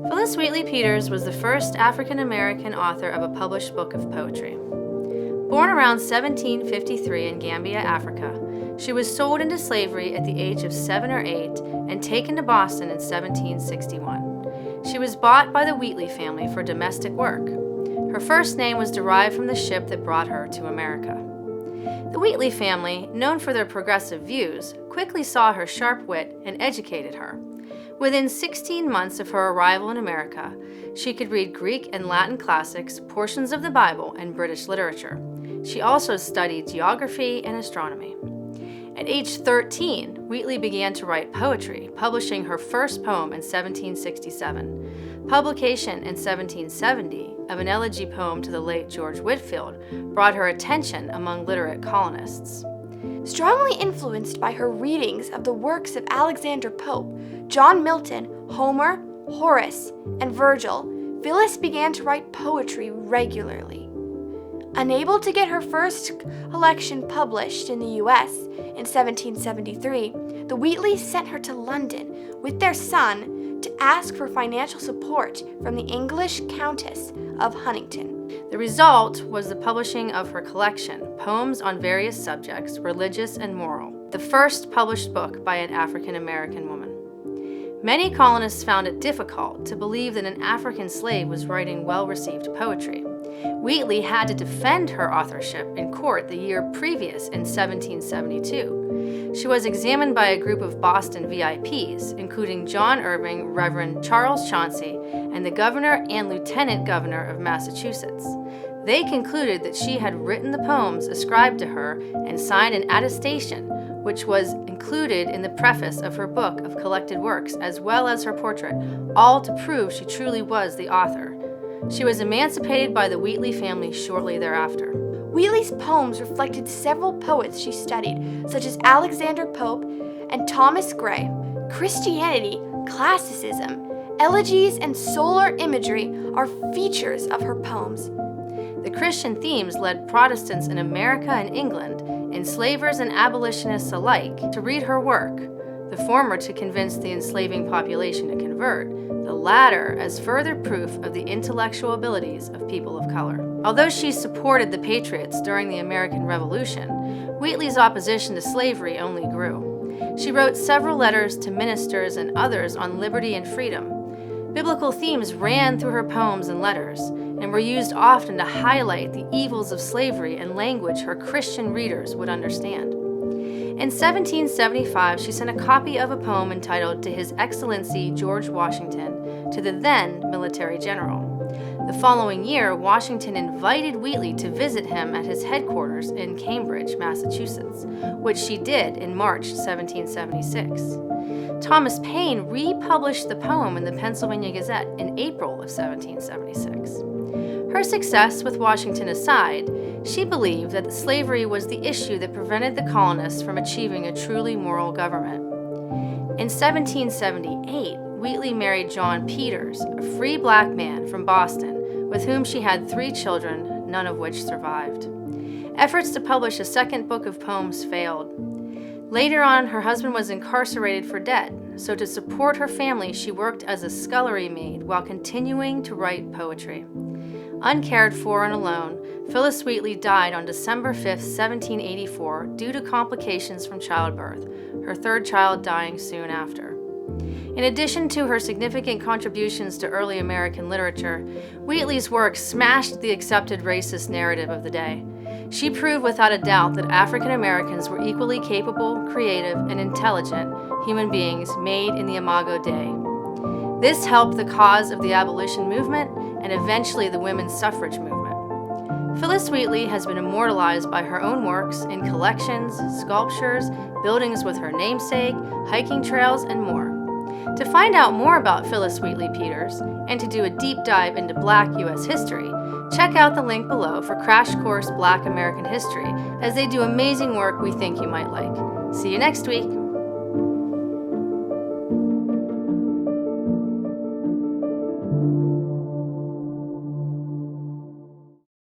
Phillis Wheatley Peters was the first African-American author of a published book of poetry. Born around 1753 in Gambia, Africa, she was sold into slavery at the age of 7 or 8 and taken to Boston in 1761. She was bought by the Wheatley family for domestic work. Her first name was derived from the ship that brought her to America. The Wheatley family, known for their progressive views, quickly saw her sharp wit and educated her. Within 16 months of her arrival in America, she could read Greek and Latin classics, portions of the Bible, and British literature. She also studied geography and astronomy. At age 13, Wheatley began to write poetry, publishing her first poem in 1767. Publication in 1770 of an elegy poem to the late George Whitefield brought her attention among literate colonists. Strongly influenced by her readings of the works of Alexander Pope, John Milton, Homer, Horace, and Virgil, Phillis began to write poetry regularly. Unable to get her first collection published in the U.S. in 1773, the Wheatleys sent her to London with their son to ask for financial support from the English Countess of Huntingdon. The result was the publishing of her collection, Poems on Various Subjects, Religious and Moral, the first published book by an African-American woman. Many colonists found it difficult to believe that an African slave was writing well-received poetry. Wheatley had to defend her authorship in court the year previous in 1772. She was examined by a group of Boston VIPs, including John Irving, Reverend Charles Chauncey, and the governor and lieutenant governor of Massachusetts. They concluded that she had written the poems ascribed to her and signed an attestation, which was included in the preface of her book of collected works, as well as her portrait, all to prove she truly was the author. She was emancipated by the Wheatley family shortly thereafter. Wheatley's poems reflected several poets she studied, such as Alexander Pope and Thomas Gray. Christianity, classicism, elegies, and solar imagery are features of her poems. The Christian themes led Protestants in America and England, enslavers and abolitionists alike, to read her work, the former to convince the enslaving population to convert, the latter as further proof of the intellectual abilities of people of color. Although she supported the Patriots during the American Revolution, Wheatley's opposition to slavery only grew. She wrote several letters to ministers and others on liberty and freedom. Biblical themes ran through her poems and letters, and were used often to highlight the evils of slavery in language her Christian readers would understand. In 1775, she sent a copy of a poem entitled "To His Excellency George Washington" to the then military general. The following year, Washington invited Wheatley to visit him at his headquarters in Cambridge, Massachusetts, which she did in March 1776. Thomas Paine republished the poem in the Pennsylvania Gazette in April of 1776. Her success with Washington aside, she believed that slavery was the issue that prevented the colonists from achieving a truly moral government. In 1778, Wheatley married John Peters, a free black man from Boston, with whom she had 3 children, none of which survived. Efforts to publish a second book of poems failed. Later on, her husband was incarcerated for debt, so to support her family, she worked as a scullery maid while continuing to write poetry. Uncared for and alone, Phillis Wheatley died on December 5, 1784, due to complications from childbirth, her 3rd child dying soon after. In addition to her significant contributions to early American literature, Wheatley's work smashed the accepted racist narrative of the day. She proved without a doubt that African Americans were equally capable, creative, and intelligent human beings made in the Imago Dei. This helped the cause of the abolition movement and eventually the women's suffrage movement. Phillis Wheatley has been immortalized by her own works in collections, sculptures, buildings with her namesake, hiking trails, and more. To find out more about Phillis Wheatley Peters and to do a deep dive into Black U.S. history, check out the link below for Crash Course Black American History, as they do amazing work we think you might like. See you next week.